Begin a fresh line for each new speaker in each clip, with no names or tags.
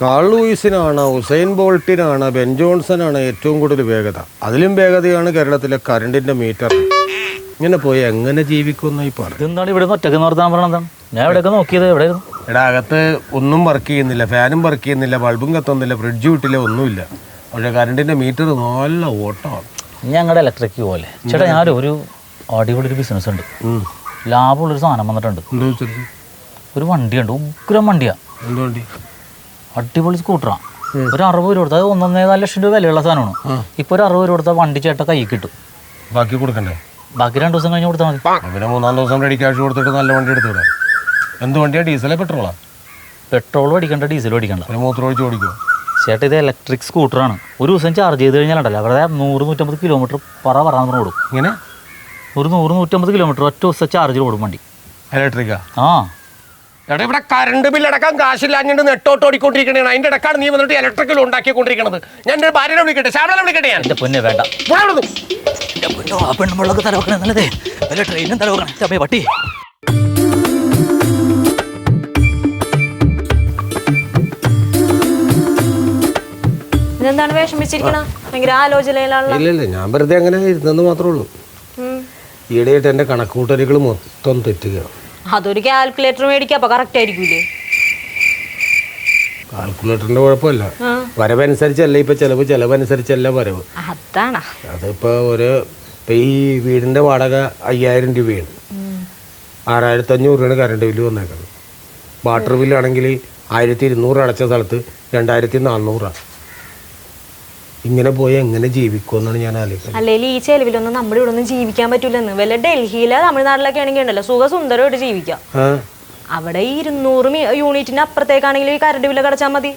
Call ലൂയിസിനാണ്, Usain ബോൾട്ടിനാണ്, Ben ജോൺസനാണ് ഏറ്റവും കൂടുതൽ വേഗത. അതിലും വേഗതയാണ് കേരളത്തിലെ കറണ്ടിന്റെ മീറ്റർ. ഇങ്ങനെ പോയി എങ്ങനെ ജീവിക്കുന്ന ഈ പറഞ്ഞു.
എന്താണ് ഇവിടെ ഒറ്റക്ക് നിർത്താൻ പറഞ്ഞത്? ഞാൻ എവിടെയൊക്കെ നോക്കിയത് എവിടെയായിരുന്നു?
ഇവിടെ അകത്ത് ഒന്നും വർക്ക് ചെയ്യുന്നില്ല, ഫാനും വർക്ക് ചെയ്യുന്നില്ല, ബൾബും കത്തുന്നില്ല, ഫ്രിഡ്ജ് വിട്ടില്ല, ഒന്നുമില്ല. പക്ഷേ കറണ്ടിന്റെ മീറ്റർ നല്ല ഓട്ടമാണ്.
ഞങ്ങളുടെ ഇലക്ട്രിക് പോലെ ചേട്ടാ, ഞാനൊരു അടിപൊളി ഒരു ബിസിനസ് ഉണ്ട്. ലാഭമുള്ളൊരു സാധനം വന്നിട്ടുണ്ട്. ഒരു വണ്ടിയുണ്ട്, ഉഗ്രം വണ്ടിയാണ്.
എന്ത് വണ്ടി?
അടിപൊളി സ്കൂട്ടറാണ്. ഒരു 60 രൂപ കൊടുത്താൽ 1.4 ലക്ഷം രൂപ വിലയുള്ള സാധനമാണ്. ഇപ്പോൾ ഒരു 60 രൂപ കൊടുത്താൽ വണ്ടി ചേട്ട കൈ കിട്ടും.
ബാക്കി കൊടുക്കണ്ടേ?
ബാക്കി 2 ദിവസം കഴിഞ്ഞ് കൊടുത്താൽ മതി.
പിന്നെ 3-4 ദിവസം റെഡി ക്യാഷ് കൊടുത്തിട്ട് നല്ല വണ്ടി എടുത്തുവിടാം. എന്ത് വണ്ടിയാണ്? ഡീസലോ പെട്രോളാ?
പെട്രോൾ ഓടിക്കണ്ട, ഡീസൽ ഓടിക്കണ്ട.
പിന്നെ മൂത്രം ഒഴിച്ച് ഓടിക്കുമോ?
ചേട്ടാ ഇത് ഇലക്ട്രിക് സ്കൂട്ടറാണ്. ഒരു ദിവസം ചാർജ് ചെയ്ത് കഴിഞ്ഞാലുണ്ടല്ലോ അവിടെ 100-150 കിലോമീറ്റർ പറയാൻ ഓടും.
ഇങ്ങനെ
ഒരു 100-150 കിലോമീറ്റർ ഒറ്റ ദിവസം ചാർജിൽ ഓടും വണ്ടി.
ഇലക്ട്രിക്കാ?
ആ
എടാ, ഇവിടെ കറണ്ട് ബില്ലടക്കാൻ കാശില്ലാഞ്ഞിട്ട് നെട്ടോട്ട് ഓടിക്കൊണ്ടിരിക്കണേ. അതിന്റെ ഇടക്കാണ് നീ വന്നിട്ട് ഇലക്ട്രിക്കൽ ഉണ്ടാക്കിക്കൊണ്ടിരിക്കണത്. ഞാൻ എൻ്റെ ഭാര്യനെ വിളിക്കട്ടെ, ശ്യാമളെ വിളിക്കട്ടെ. ഞാൻ
എൻ്റെ പൊന്നെ വേണ്ട. എൻ്റെ പൊന്നോ, ആ പെണ്ണുമ്പളൊക്കെ തലവെക്കണേ നല്ലതേ. വല്ല ട്രെയിനും തലവെക്കണേ. ചമ്മേ പട്ടി.
എന്താണ് വിഷമിച്ചിരിക്കണ? ഭയങ്കര ആലോചനയിലാണല്ലോ.
ഇല്ലല്ല, ഞാൻ വെറുതെ അങ്ങനെ ഇരുന്നെന്ന് മാത്രമേ ഉള്ളൂ. ഈയിടെയായിട്ട് എൻ്റെ കണക്കൂട്ടലുകൾ മൊത്തം തെറ്റുകയാണ്.
അതൊരു കാൽക്കുലേറ്റർ മേടിക്കാം, അപ്പൊ കറക്റ്റ് ആയിരിക്കൂലേ?
കാൽക്കുലേറ്ററിന്റെ കുഴപ്പമില്ല, വരവനുസരിച്ചല്ല ഇപ്പൊ ചെലവ്, ചെലവനുസരിച്ചല്ല വരവ്.
അതാണ്
അതിപ്പോ ഈ വീടിന്റെ വാടക 5000 രൂപയാണ്. 6500 രൂപയാണ് കറണ്ട് ബില്ല് വന്നേക്കുന്നത്. വാട്ടർ ബില്ലാണെങ്കിൽ 1200 അടച്ച സ്ഥലത്ത് 2400. ഇങ്ങനെ പോയി എങ്ങനെ ജീവിക്കുമെന്നാണ് ഞാൻ ആലോചിക്കുന്നത്.
അല്ലെങ്കിൽ ഈ ചെലവിലൊന്നും നമ്മുടെ ഇവിടെ ഒന്നും ജീവിക്കാൻ പറ്റൂലെന്ന്. വല്ല ഡൽഹിയിലെ തമിഴ്നാട്ടിലൊക്കെ ആണെങ്കിൽ ഉണ്ടല്ലോ സുഖസുന്ദരമായിട്ട് ജീവിക്കാം. അവിടെ 200 യൂണിറ്റിന് അപ്പുറത്തേക്കാണെങ്കിൽ ഈ കറണ്ട് ബില്ല് അടച്ചാൽ മതി.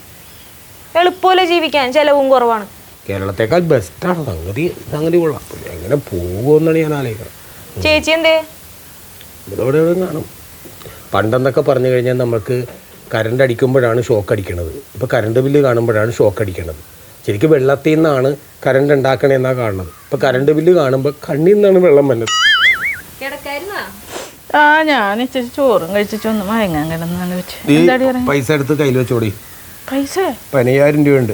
എളുപ്പമല്ലേ ജീവിക്കാൻ, ചെലവും കുറവാണ്.
കേരളത്തെക്കാൾ ബെസ്റ്റാണ് സംഗതി കൊള്ളാം. എങ്ങനെ പോകുമെന്നാണ് ഞാൻ ആലോചിക്കുന്നത്.
ചേച്ചി എന്തേ
ഇവിടെ കാണും. പണ്ടെന്നൊക്കെ പറഞ്ഞു കഴിഞ്ഞാൽ നമുക്ക് കറണ്ട് അടിക്കുമ്പോഴാണ് ഷോക്ക് അടിക്കണത്. ഇപ്പോൾ കറണ്ട് ബില്ല് കാണുമ്പോഴാണ് ഷോക്ക് അടിക്കണത്. ശരിക്കും വെള്ളത്തിൽ നിന്നാണ് കറണ്ട് ഉണ്ടാക്കണേന്നാണ് കാണുന്നത്. ഇപ്പോൾ കറണ്ട് ബില്ല് കാണുമ്പോൾ കണ്ണിൽ നിന്നാണ് വെള്ളം വന്നത്.
ഞാൻ ഇച്ചിരി ചോറും കഴിച്ചൊന്ന് മയങ്ങാൻ കിടന്നാണ് വെച്ച്.
പൈസ എടുത്ത് കയ്യിൽ വെച്ചോടി.
പൈസ
10000 രൂപയുണ്ട്.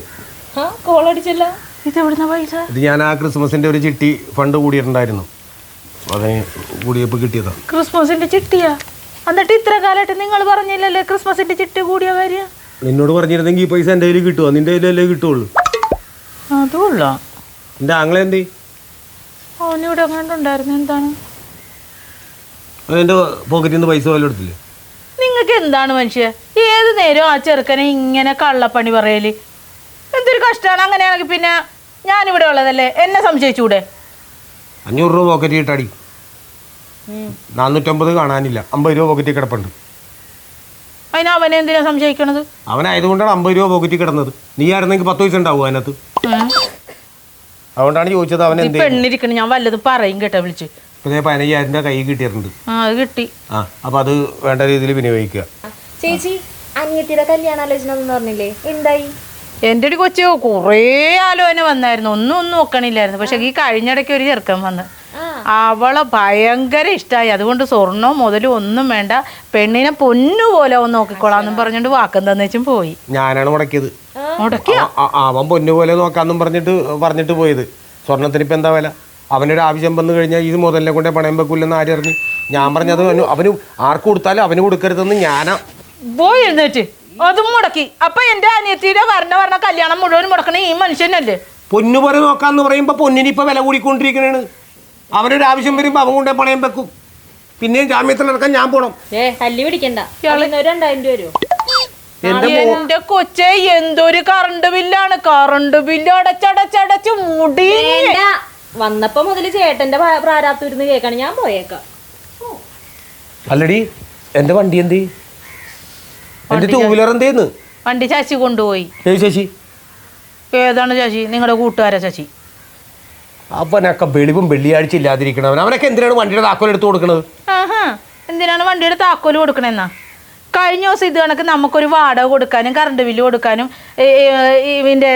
കോളടിച്ചല്ല. ഇത് എവിടുന്ന പൈസ?
ഇത് ഞാൻ ആ ക്രിസ്മസിന്റെ ഒരു ചിട്ടി ഫണ്ട് കൂടിയിട്ടുണ്ടായിരുന്നു, അതിന് കൂടിയപ്പോൾ കിട്ടിയതാ.
ക്രിസ്മസിന്റെ ചിട്ടിയാ? എന്നിട്ട് ഇത്ര കാലമായിട്ട് നിങ്ങൾ പറഞ്ഞില്ലല്ലേ ക്രിസ്മസിന്റെ ചിട്ടി കൂടിയ കാര്യം?
നിന്നോട് പറഞ്ഞിരുന്നെങ്കിൽ ഈ പൈസ എൻ്റെ കയ്യിൽ കിട്ടുമോ? നിന്റെ കയ്യിലല്ലേ കിട്ടുള്ളൂ.
അതുകൊള്ള
എൻ്റെ ആങ്ങളെ എന്തേ?
അവനിവിടെ അങ്ങോട്ടുണ്ടായിരുന്നു. എന്താണ്
എൻ്റെ പോക്കറ്റിൽ നിന്ന് പൈസ പോലും എടുത്തില്ലേ?
നിങ്ങൾക്ക് എന്താണ് മനുഷ്യ? ഏത് നേരവും ആ ചെറുക്കനെ ഇങ്ങനെ കള്ളപ്പണി പറയല് എന്തൊരു കഷ്ടമാണ്. അങ്ങനെയാണെങ്കിൽ പിന്നെ ഞാനിവിടെ ഉള്ളതല്ലേ, എന്നെ സംശയിച്ചൂടെ?
500 രൂപ പോക്കറ്റിൽ ഇട്ടടി. 450 കാണാനില്ല, 50 രൂപ പോക്കറ്റിൽ കിടപ്പുണ്ട്.
അതിന് അവനെ എന്തിനാ സംശയിക്കണത്?
അവനായതുകൊണ്ടാണ് 50 രൂപ പോക്കറ്റിൽ കിടന്നത്. നീ ആയിരുന്നെങ്കിൽ 10 പൈസ ഉണ്ടാവും അതിനകത്ത്. അതുകൊണ്ടാണ് ചോദിച്ചത്. അവൻ
പെണ്ണിരിക്കണ ഞാൻ വല്ലതും പറയും കേട്ടോ വിളിച്ച്.
15000 രൂപ കൈ കിട്ടിയിട്ടുണ്ട്.
അത് കിട്ടി.
അപ്പൊ അത് വേണ്ട രീതിയിൽ വിനിയോഗിക്കുക.
ചേച്ചി അനിയത്തിയുടെ കല്യാണാലോചന എന്ന് പറഞ്ഞില്ലേ, എന്തായി?
എൻ്റെ ഒരു കൊച്ചു കുറേ ആലോചന വന്നായിരുന്നു, ഒന്നും നോക്കണില്ലായിരുന്നു. പക്ഷെ ഈ കഴിഞ്ഞിടയ്ക്ക് ഒരു ചെറുക്കൻ വന്ന് അവളെ ഭയങ്കര ഇഷ്ടമായി. അതുകൊണ്ട് സ്വർണ്ണോ മുതലും ഒന്നും വേണ്ട, പെണ്ണിനെ പൊന്നുപോലെ ഒന്ന് നോക്കിക്കോളാന്നും പറഞ്ഞോണ്ട് വാക്കം തന്നേച്ചും പോയി.
ഞാനാണ് മുടക്കിയത്.
മുടക്കിയ
അവൻ പൊന്നുപോലെ നോക്കാന്നും പറഞ്ഞിട്ട് പോയത്. സ്വർണത്തിന് ഇപ്പം എന്താ വില? അവനൊരു ആവശ്യം വന്നു കഴിഞ്ഞാൽ ഇത് മുതലിനെ കൊണ്ടേ പണയം വെക്കൂലെന്ന് ആരറിഞ്ഞു? ഞാൻ പറഞ്ഞത് അവന് ആർക്ക് കൊടുത്താലും അവന് കൊടുക്കരുതെന്ന് ഞാനാ.
പോയി എഴുന്നേറ്റ് അതും മുടക്കി. അപ്പൊ എന്റെ അനിയത്തിയുടെ പറഞ്ഞ കല്യാണം മുഴുവൻ മുടക്കണേ ഈ മനുഷ്യനല്ലേ?
പൊന്നുപോലെ നോക്കാന്ന് പറയുമ്പോ പൊന്നിന് ഇപ്പൊ വില കൂടിക്കൊണ്ടിരിക്കണേണ്. അവനൊരു ആവശ്യം വരുമ്പോ അവൻ കൊണ്ടേ പണയം വെക്കും. പിന്നെയും ജാമ്യത്തിൽ നടക്കാൻ ഞാൻ പോണം.
തല്ലി പിടിക്കണ്ട, 2000 രൂപ വരുമോ?
എന്റെ കൊച്ചെ എന്തൊരു കറണ്ട് ബില്ലാണ്. കറണ്ട് ബില്ല് അടച്ചടച്ചടച്ച് മുടി.
വന്നപ്പോ മുതല് ചേട്ടന്റെ പ്രാരാബ്ദം കേൾക്കാണ്. ഞാൻ പോയേക്കാം.
അല്ലടി എന്റെ വണ്ടി എന്തേ? എന്റെ 2 വീലർ എന്തേന്ന്?
വണ്ടി ശശി കൊണ്ടുപോയി.
ശശി
ഏതാണ് ശശി? നിങ്ങളുടെ കൂട്ടുകാരാ ശശി.
അവനൊക്കെ വെളിവും വെള്ളിയാഴ്ച ഇല്ലാതിരിക്കണവൻ. അവനൊക്കെ എന്തിനാണ് വണ്ടിയുടെ താക്കോൽ എടുത്ത് കൊടുക്കണത്?
എന്തിനാണ് വണ്ടിയുടെ താക്കോല് കൊടുക്കണെന്നാ? കഴിഞ്ഞ ദിവസം ഇത് കണക്ക് നമുക്കൊരു വാടക കൊടുക്കാനും കറണ്ട് ബില്ല് കൊടുക്കാനും ഇതിൻ്റെ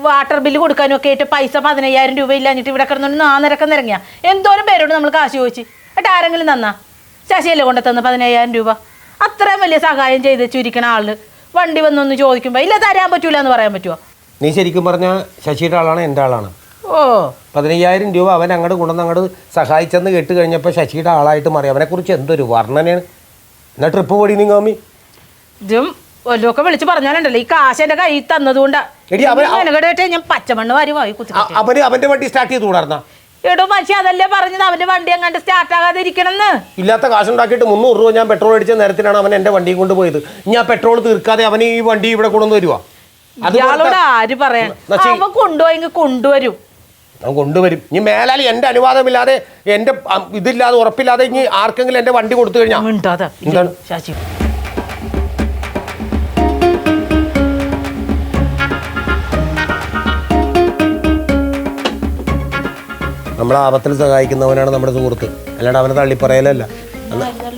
വാട്ടർ ബില്ല് കൊടുക്കാനും ഒക്കെ ആയിട്ട് പൈസ 15000 രൂപ ഇല്ലാഞ്ഞിട്ട് ഇവിടെ കിടന്നുകൊണ്ട് 4 ഇറങ്ങിയാ എന്തോരം പേരോട് നമ്മൾ കാശ് ചോദിച്ചു. എന്നിട്ട് ആരെങ്കിലും തന്നാ? ശശിയല്ലേ കൊണ്ടു തന്നു 15000 രൂപ. അത്രയും വലിയ സഹായം ചെയ്ത് ചുരിക്കണ ആള് വണ്ടി വന്നൊന്ന് ചോദിക്കുമ്പോ ഇല്ല തരാൻ പറ്റൂല എന്ന് പറയാൻ പറ്റുമോ?
നീ ശരിക്കും പറഞ്ഞാൽ ശശിയുടെ ആളാണ്, എൻ്റെ ആളാണ്.
ഓ
15,000 രൂപ അവൻ അങ്ങോട്ട് കൊണ്ടുവന്ന് അങ്ങോട്ട് സഹായിച്ചെന്ന് കേട്ട് കഴിഞ്ഞപ്പോൾ ശശിയുടെ ആളായിട്ട് മാറി. അവനെക്കുറിച്ച് എന്തൊരു വർണ്ണനയാണ്. എന്നാ ട്രിപ്പ് പോടി നീ ഗോമി.
ഇതും വല്ലതൊക്കെ വിളിച്ച് പറഞ്ഞാലുണ്ടല്ലോ ഈ കാശ് എന്റെ കയ്യിൽ തന്നതുകൊണ്ടാ ഞാൻ പച്ചമണ്ണ് വാരി വായി കുത്തി.
അവന് അവൻ്റെ വണ്ടി സ്റ്റാർട്ട് ചെയ്ത് കൂടാർന്നാ?
എടോ മനുഷ്യ അതല്ലേ പറഞ്ഞത് അവന്റെ വണ്ടി അങ്ങാണ്ട് സ്റ്റാർട്ട് ആകാതെ ഇരിക്കണമെന്ന്.
ഇല്ലാത്ത കാശുണ്ടാക്കിയിട്ട് 300 രൂപ ഞാൻ പെട്രോൾ അടിച്ച നേരത്തിനാണ് അവൻ എൻ്റെ വണ്ടിയും കൊണ്ട് പോയത്. ഞാൻ പെട്രോൾ തീർക്കാതെ അവന് ഈ വണ്ടി ഇവിടെ കൊണ്ടുവന്ന് വരുവാ.
ഇയാളോട് ആര് പറയാൻ? അവൻ കൊണ്ടുപോയെങ്കിൽ കൊണ്ടുവരും.
അവൻ കൊണ്ടുവരും. ഇനി മേലാൽ എൻ്റെ അനുവാദമില്ലാതെ എൻ്റെ ഇതില്ലാതെ ഉറപ്പില്ലാതെ ഇനി ആർക്കെങ്കിലും എൻ്റെ വണ്ടി കൊടുത്തു കഴിഞ്ഞാൽ എന്താണ്
ശശി?
നമ്മളെ ആപത്തിൽ സഹായിക്കുന്നവനാണ് നമ്മുടെ സുഹൃത്ത്, അല്ലാണ്ട് അവനെ തള്ളിപ്പറയലല്ല.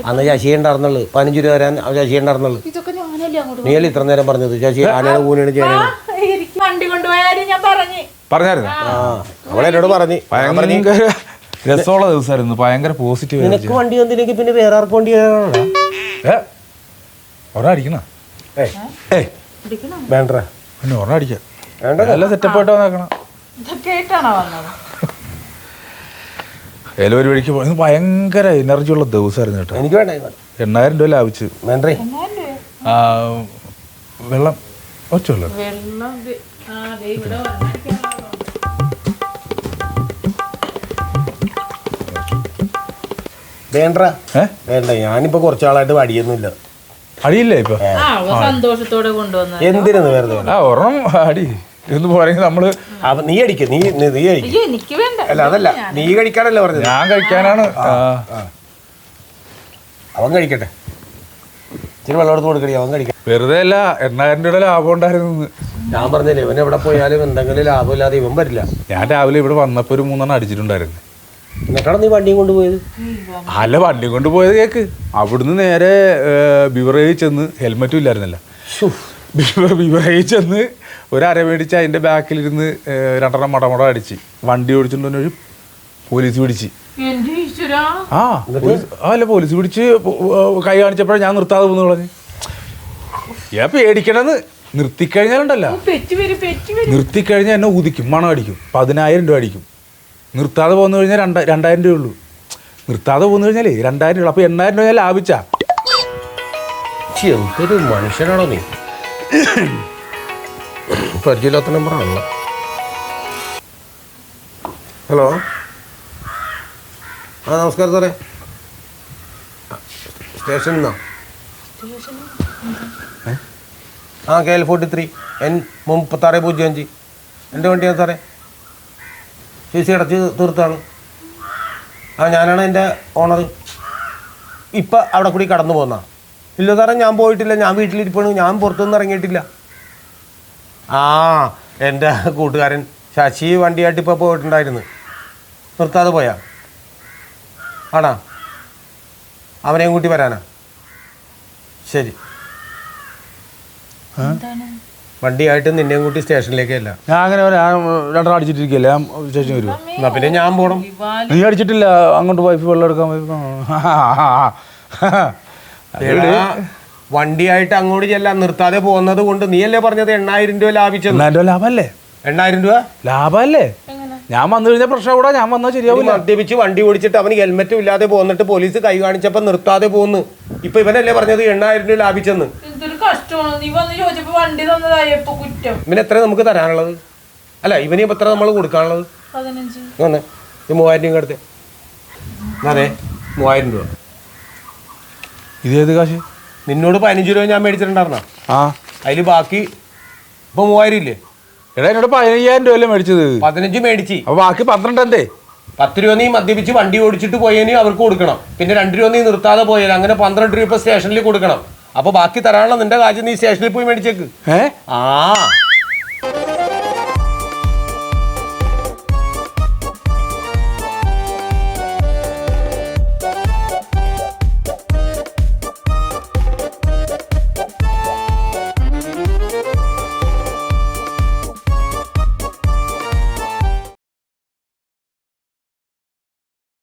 അന്ന് ശശി ഉണ്ടായിരുന്നുള്ളു 15 രൂപ തരാൻ ശശി ഉണ്ടായിരുന്നുള്ളു. നീയല്ലേ ഇത്ര നേരം പറഞ്ഞത് ശശി ആനയാണ് കൂനാണ് ചെയ്യാനാണ്?
വണ്ടി കൊണ്ടുപോയാലും ഞാൻ
പറഞ്ഞായിരുന്നു.
അവളെന്നോട് പറഞ്ഞു
ഭയങ്കര രസമുള്ള ദിവസമായിരുന്നു, ഭയങ്കര പോസിറ്റീവ്.
നിനക്ക് വണ്ടി വന്നില്ലെങ്കിൽ പിന്നെ വേറെ ആർക്ക് വണ്ടി
ഒരെണ്ണം അടിക്കണ
വേണ്ട
പിന്നെ ഒരെണ്ണം അടിക്കാം.
വേണ്ട
നല്ല സെറ്റപ്പായിട്ട് വന്നേക്കണം. ഏലൊരു വഴിക്ക് പോയി ഭയങ്കര എനർജി ഉള്ള ദിവസമായിരുന്നു കേട്ടോ.
എനിക്ക് വേണ്ട
8,000 രൂപ ലാഭിച്ചു.
വേണ്ടേ
വെള്ളം ഒച്ച വെള്ളം
വേണ്ട വേണ്ട. ഞാനിപ്പോ കുറച്ചാളായിട്ട് അടിയൊന്നുമില്ല.
അടിയില്ലേ ഇപ്പൊ?
സന്തോഷത്തോടെ കൊണ്ടുവന്ന
എന്തിനാണ് വെറുതെ?
ഒരെണ്ണം അടി എന്ന് പോരെങ്കിൽ നമ്മള്
നീ അടിക്ക, നീ അടിക്ക.
എനിക്ക് വേണ്ട.
അല്ല അതല്ല, നീ കഴിക്കാനല്ലേ പറഞ്ഞത്.
ഞാൻ കഴിക്കാനാണ്.
അവൻ കഴിക്കട്ടെ, ഇച്ചിരി വെള്ളം എടുത്ത് കൊടുക്കണേ, അവൻ കഴിക്കട്ടെ.
വെറുതെ അല്ല, 8,000 രൂപ ലാഭം ഉണ്ടായിരുന്നു.
ഞാൻ പറഞ്ഞില്ലേ ഇവൻ എവിടെ പോയാലും എന്തെങ്കിലും ലാഭമില്ലാതെ ഇവൻ വരില്ല.
ഞാൻ രാവിലെ ഇവിടെ വന്നപ്പോ ഒരു 3 അടിച്ചിട്ടുണ്ടായിരുന്നു.
എന്നിട്ടാണ് നീ വണ്ടിയും കൊണ്ടുപോയത്?
അല്ല, വണ്ടി കൊണ്ടുപോയത് കേക്ക്. അവിടുന്ന് നേരെ ബിവറേജ് ചെന്ന്, ഹെൽമെറ്റും ഇല്ലായിരുന്നല്ല, ബിവറേജ് ചെന്ന് ഒരു അര മേടിച്ച് അതിൻ്റെ ബാക്കിലിരുന്ന് 2 മടമട അടിച്ച് വണ്ടി ഓടിച്ചിട്ടുണ്ടെന്ന് ഒരു പോലീസ് പിടിച്ച്. അല്ല, പോലീസ് പിടിച്ച് കൈ കാണിച്ചപ്പോഴാണ് ഞാൻ നിർത്താതെ പോന്ന് കളഞ്ഞ്. ഞാൻ പേടിക്കണമെന്ന്. നിർത്തിക്കഴിഞ്ഞാലുണ്ടല്ലോ, നിർത്തിക്കഴിഞ്ഞാൽ എന്നെ ഊതിക്കും, മണം അടിക്കും, 10,000 രൂപ അടിക്കും. നിർത്താതെ പോന്നു കഴിഞ്ഞാൽ 2,000 രൂപ ഉള്ളൂ. നിർത്താതെ പോന്നു കഴിഞ്ഞാലേ 2,000 രൂപ. അപ്പോൾ 8,000 രൂപ ഞാൻ ലാഭിച്ചാ.
എന്തൊരു മനുഷ്യനാണോ നീ? പരിചയമില്ലാത്ത നമ്പറാണല്ലോ. ഹലോ, നമസ്കാരം സാറേ. സ്റ്റേഷനിൽ നിന്നോ? KL 43 N3605 എൻ്റെ വണ്ടിയാണ് സാറേ. CC അടച്ച് തീർത്താണ്. ഞാനാണ് എൻ്റെ ഓണർ. ഇപ്പം അവിടെ കൂടി കടന്നു പോന്നാ? ഇല്ല സാറേ, ഞാൻ പോയിട്ടില്ല, ഞാൻ വീട്ടിലിരിപ്പാണ്, ഞാൻ പുറത്തുനിന്ന് ഇറങ്ങിയിട്ടില്ല. എൻ്റെ കൂട്ടുകാരൻ ശശി വണ്ടിയായിട്ട് ഇപ്പോൾ പോയിട്ടുണ്ടായിരുന്നു. നിർത്താതെ പോയാ? ആണാ? അവനെയും കൂട്ടി വരാനാ? ശരി. വണ്ടിയായിട്ട് നിന്നെയും കൂട്ടി സ്റ്റേഷനിലേക്കല്ല.
ഞാൻ അങ്ങനെ 2 അടിച്ചിട്ടിരിക്കല്ലേ, ഞാൻ സ്റ്റേഷൻ വരുമോ?
എന്നാ പിന്നെ ഞാൻ പോകണം.
നീ അടിച്ചിട്ടില്ല, അങ്ങോട്ട് വൈഫ് വെള്ളം എടുക്കാൻ പോയി.
വണ്ടിയായിട്ട് അങ്ങോട്ട് ചെല്ലാൻ നിർത്താതെ പോകുന്നത് കൊണ്ട് നീയല്ലേ പറഞ്ഞത് 8,000 രൂപ ലാഭിച്ചത്?
8,000 രൂപ ലാഭമല്ലേ?
8,000 രൂപ
ലാഭമല്ലേ? ഞാൻ വന്നു കഴിഞ്ഞാൽ പ്രശ്നം കൂടാ. ഞാൻ വന്നാൽ ശരിയാവില്ല.
മദ്യപിച്ച് വണ്ടി ഓടിച്ചിട്ട് അവന് ഹെൽമെറ്റും ഇല്ലാതെ പോന്നിട്ട് പോലീസ് കൈ കാണിച്ചപ്പോ നിർത്താതെ പോന്ന്. ഇപ്പൊ ഇവനല്ലേ പറഞ്ഞത് 8,000 രൂപ ലാഭിച്ചെന്ന്? ഇവന് എത്ര നമുക്ക് തരാനുള്ളത്? അല്ല, ഇവന് ഇപ്പൊ എത്ര നമ്മൾ കൊടുക്കാനുള്ളത്? 3,000 രൂപ എടുത്തേ. അതെ, 3,000 രൂപ.
ഇതേത് കാശ്?
നിന്നോട് 15 രൂപ ഞാൻ മേടിച്ചിട്ടുണ്ടായിരുന്ന. അതില് ബാക്കി ഇപ്പൊ 3,000 ഇല്ലേ?
എടാ, എന്നോട് 15,000 രൂപ അല്ലേ മേടിച്ചത്?
15 മേടിച്ച്.
അപ്പൊ ബാക്കി 12 എന്തേ?
10 രൂപ നീ മദ്യപിച്ച് വണ്ടി ഓടിച്ചിട്ട് പോയതിന് അവർക്ക് കൊടുക്കണം. പിന്നെ 2 രൂപ നീ നിർത്താതെ പോയാൽ അങ്ങനെ 12 രൂപ സ്റ്റേഷനിൽ കൊടുക്കണം. അപ്പൊ ബാക്കി തരാനുള്ള നിന്റെ കാശ് നീ സ്റ്റേഷനിൽ പോയി മേടിച്ചേക്ക്.